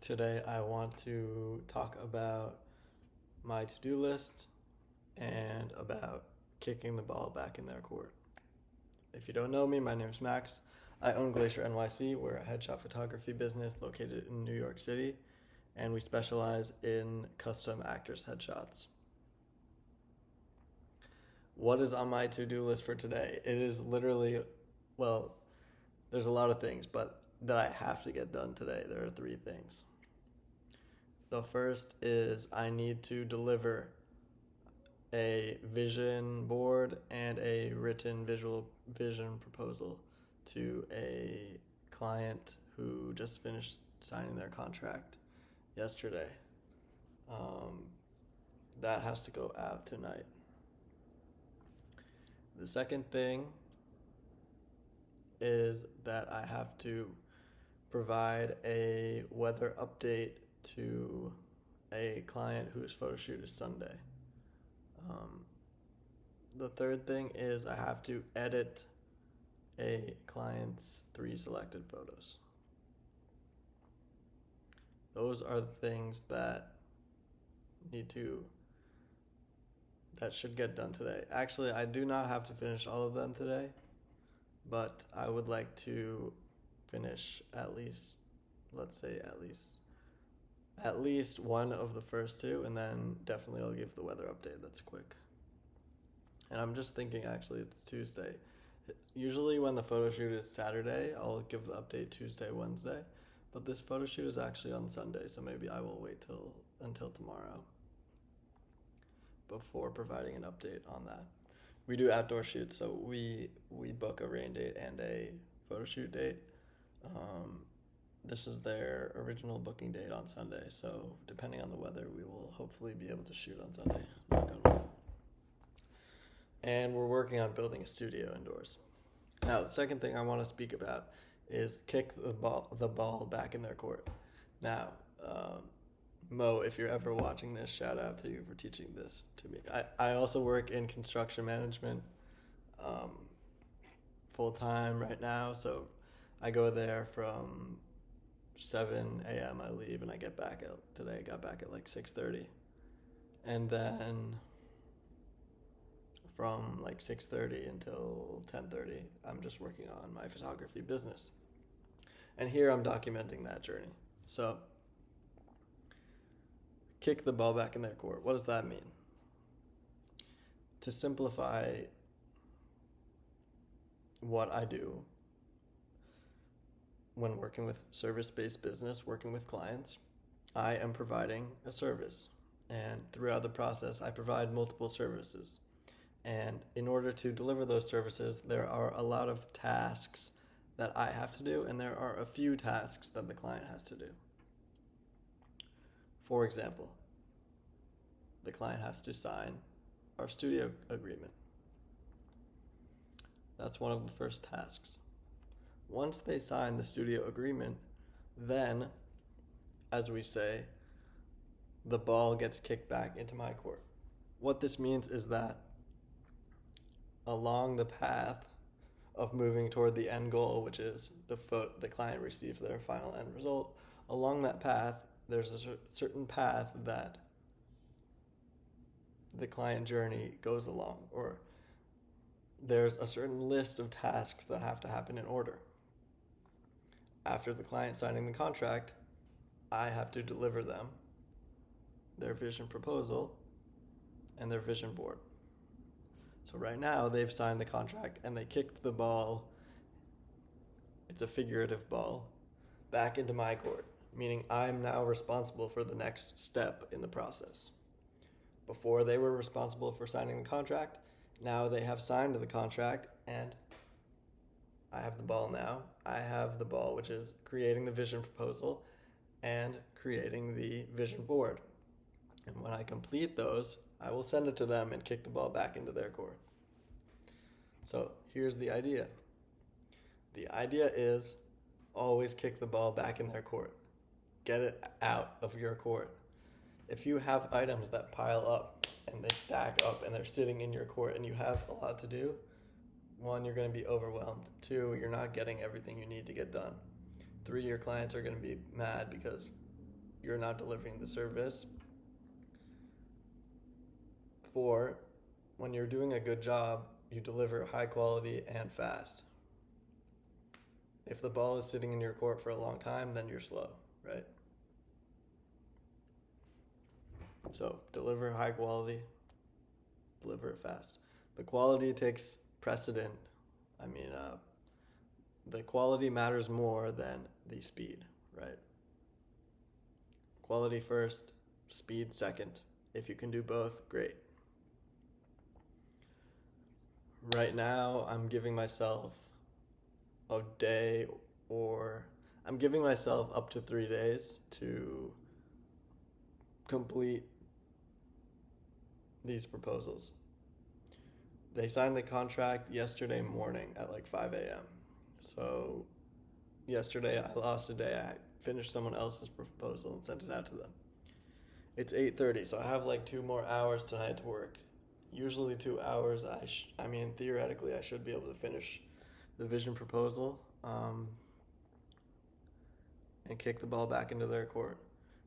Today I want to talk about my to-do list and about kicking the ball back in their court. If you don't know me, my name is Max. I own Glacier NYC. We're a headshot photography business located in New York City, and we specialize in custom actors' headshots. What is on my to-do list for today? It is literally, there's a lot of things, but that I have to get done today. There are 3 things. The first is I need to deliver a vision board and a written visual vision proposal to a client who just finished signing their contract yesterday. That has to go out tonight. The second thing is that I have to provide a weather update to a client whose photo shoot is Sunday. The third thing is I have to edit a client's 3 selected photos. Those are the things that should get done today. Actually, I do not have to finish all of them today, but I would like to finish at least one of the first 2, and then definitely I'll give the weather update. That's quick. And I'm just thinking, actually, it's Tuesday. Usually when the photo shoot is Saturday, I'll give the update Tuesday, Wednesday, but this photo shoot is actually on Sunday, so maybe I will wait until tomorrow before providing an update on that. We do outdoor shoots, so we book a rain date and a photo shoot date. This is their original booking date on Sunday, so depending on the weather, we will hopefully be able to shoot on Sunday. And we're working on building a studio indoors. Now, the second thing I want to speak about is kick the ball back in their court. Now, Mo, if you're ever watching this, shout out to you for teaching this to me. I also work in construction management full-time right now, so I go there from 7 a.m. I leave, and I got back at like 6:30. And then from like 6:30 until 10:30, I'm just working on my photography business. And here I'm documenting that journey. So, kick the ball back in their court. What does that mean? To simplify what I do when working with service-based business, working with clients, I am providing a service. And throughout the process, I provide multiple services. And in order to deliver those services, there are a lot of tasks that I have to do, and there are a few tasks that the client has to do. For example, the client has to sign our studio agreement. That's one of the first tasks. Once they sign the studio agreement, then, as we say, the ball gets kicked back into my court. What this means is that along the path of moving toward the end goal, which is the client receives their final end result, along that path, there's a certain path that the client journey goes along, or there's a certain list of tasks that have to happen in order. After the client signing the contract, I have to deliver them their vision proposal and their vision board. So right now, they've signed the contract and they kicked the ball, it's a figurative ball, back into my court, meaning I'm now responsible for the next step in the process. Before they were responsible for signing the contract, now they have signed the contract and I have the ball now. I have the ball, which is creating the vision proposal and creating the vision board. And when I complete those, I will send it to them and kick the ball back into their court. So here's the idea. The idea is always kick the ball back in their court. Get it out of your court. If you have items that pile up and they stack up and they're sitting in your court and you have a lot to do, 1, you're going to be overwhelmed. 2, you're not getting everything you need to get done. 3, your clients are going to be mad because you're not delivering the service. 4, when you're doing a good job, you deliver high quality and fast. If the ball is sitting in your court for a long time, then you're slow, right? So deliver high quality, deliver it fast. The quality takes precedent. The quality matters more than the speed, right? Quality first, speed second. If you can do both, great. Right now, I'm giving myself a day, or I'm giving myself up to 3 days to complete these proposals. They signed the contract yesterday morning at like 5 a.m. So yesterday I lost a day. I finished someone else's proposal and sent it out to them. It's 8:30, so I have like 2 more hours tonight to work. Usually 2 hours. Theoretically, I should be able to finish the vision proposal and kick the ball back into their court.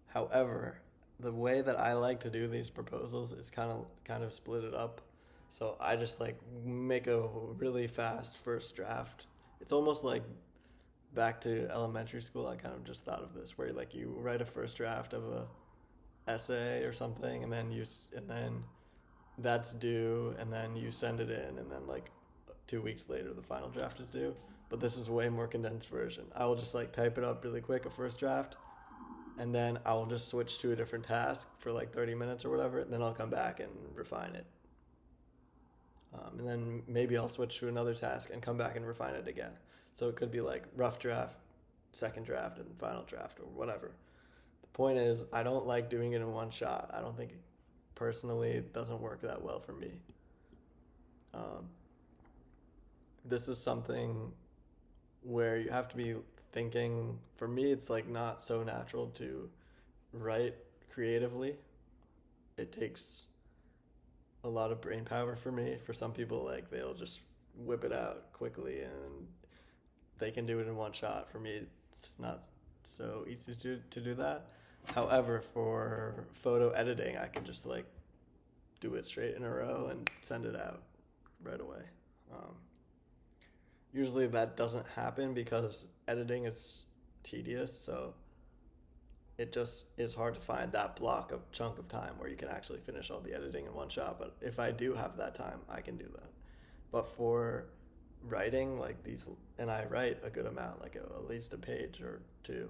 However, the way that I like to do these proposals is kind of split it up. So I just like make a really fast first draft. It's almost like back to elementary school. I kind of just thought of this, where like you write a first draft of a essay or something, and then that's due, and then you send it in, and then like 2 weeks later the final draft is due. But this is a way more condensed version. I will just like type it up really quick, a first draft, and then I will just switch to a different task for like 30 minutes or whatever, and then I'll come back and refine it. And then maybe I'll switch to another task and come back and refine it again. So it could be like rough draft, second draft, and final draft, or whatever. The point is, I don't like doing it in one shot. I don't think, personally, it doesn't work that well for me. This is something where you have to be thinking. For me, it's like not so natural to write creatively. It takes a lot of brain power for me. For some people, like, they'll just whip it out quickly and they can do it in one shot. For me, it's not so easy to do that. However, for photo editing, I can just like do it straight in a row and send it out right away. Usually that doesn't happen because editing is tedious, so it just is hard to find that chunk of time where you can actually finish all the editing in one shot. But if I do have that time, I can do that. But for writing like these, and I write a good amount, like at least a page or two,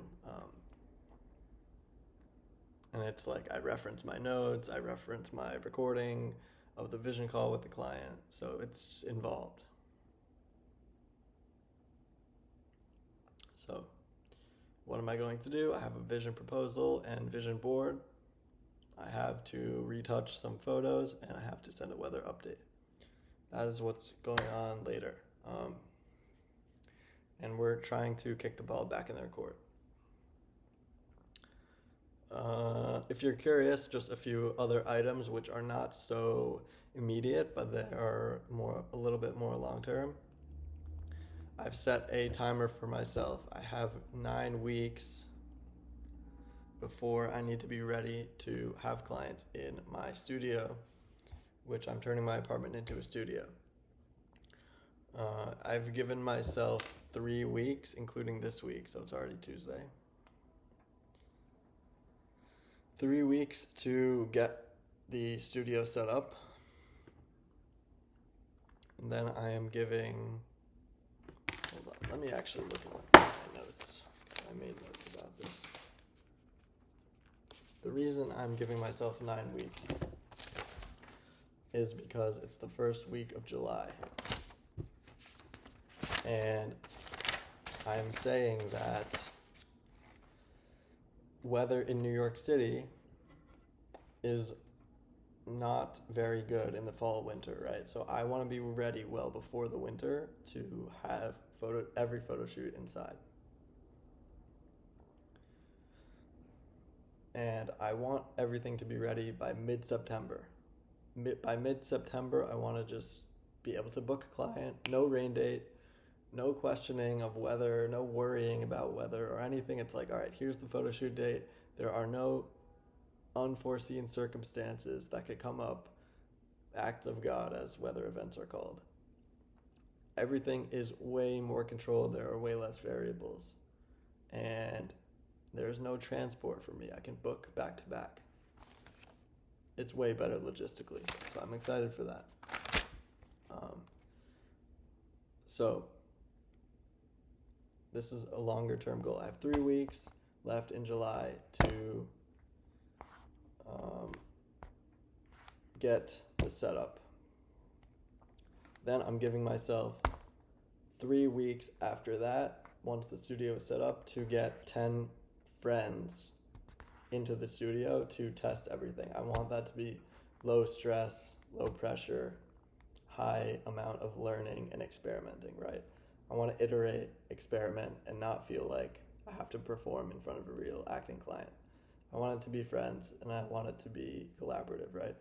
and it's like I reference my notes, I reference my recording of the vision call with the client, so it's involved. So what am I going to do? I have a vision proposal and vision board. I have to retouch some photos, and I have to send a weather update. That is what's going on later. And we're trying to kick the ball back in their court. If you're curious, just a few other items which are not so immediate, but they are a little bit more long-term. I've set a timer for myself. I have 9 weeks before I need to be ready to have clients in my studio, which I'm turning my apartment into a studio. I've given myself 3 weeks, including this week, so it's already Tuesday. 3 weeks to get the studio set up. And then I am giving... Hold on, let me actually look at my notes. I made notes about this. The reason I'm giving myself 9 weeks is because it's the first week of July. And I'm saying that weather in New York City is not very good in the fall, winter, right? So I want to be ready well before the winter to have every photo shoot inside. And I want everything to be ready by mid-September. By mid-September, I want to just be able to book a client, no rain date, no questioning of weather, no worrying about weather or anything. It's like, all right, here's the photo shoot date. There are no unforeseen circumstances that could come up, acts of God, as weather events are called. Everything is way more controlled. There are way less variables. And there's no transport for me. I can book back to back. It's way better logistically. So I'm excited for that. So this is a longer term goal. I have 3 weeks left in July to get the setup. Then I'm giving myself 3 weeks after that, once the studio is set up, to get 10 friends into the studio to test everything. I want that to be low stress, low pressure, high amount of learning and experimenting, right? I want to iterate, experiment, and not feel like I have to perform in front of a real acting client. I want it to be friends, and I want it to be collaborative, right?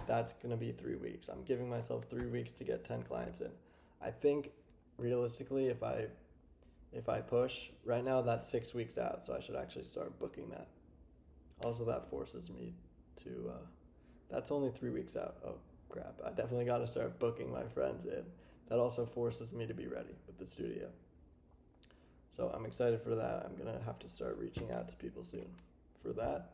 That's going to be 3 weeks. I'm giving myself 3 weeks to get 10 clients in. I think realistically, if I push, right now that's 6 weeks out, so I should actually start booking that. Also, that forces me to, that's only 3 weeks out. Oh, crap. I definitely got to start booking my friends in. That also forces me to be ready with the studio. So I'm excited for that. I'm going to have to start reaching out to people soon for that.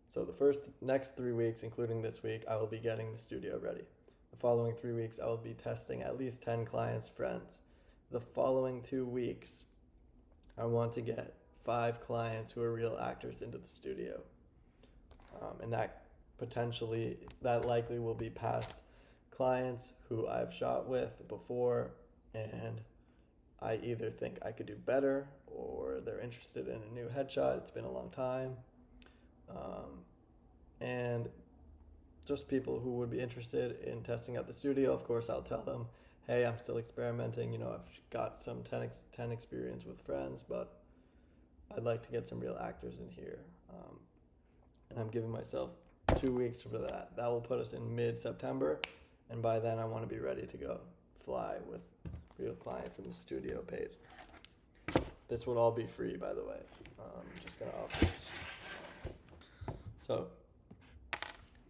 So the next 3 weeks, including this week, I will be getting the studio ready. The following 3 weeks, I will be testing at least 10 clients' friends. The following 2 weeks, I want to get 5 clients who are real actors into the studio. And that likely will be past clients who I've shot with before, and I either think I could do better or they're interested in a new headshot. It's been a long time. And just people who would be interested in testing out the studio. Of course, I'll tell them, hey, I'm still experimenting. I've got some 10 experience with friends, but I'd like to get some real actors in here. And I'm giving myself 2 weeks for that. That will put us in mid-September. And by then, I want to be ready to go fly with real clients in the studio paid. This would all be free, by the way. I'm just going to offer this. So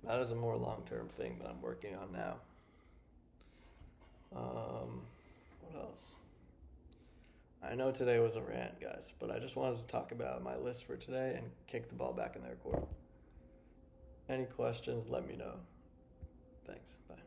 that is a more long-term thing that I'm working on now. What else? I know today was a rant, guys, but I just wanted to talk about my list for today and kick the ball back in their court. Any questions, let me know. Thanks. Bye.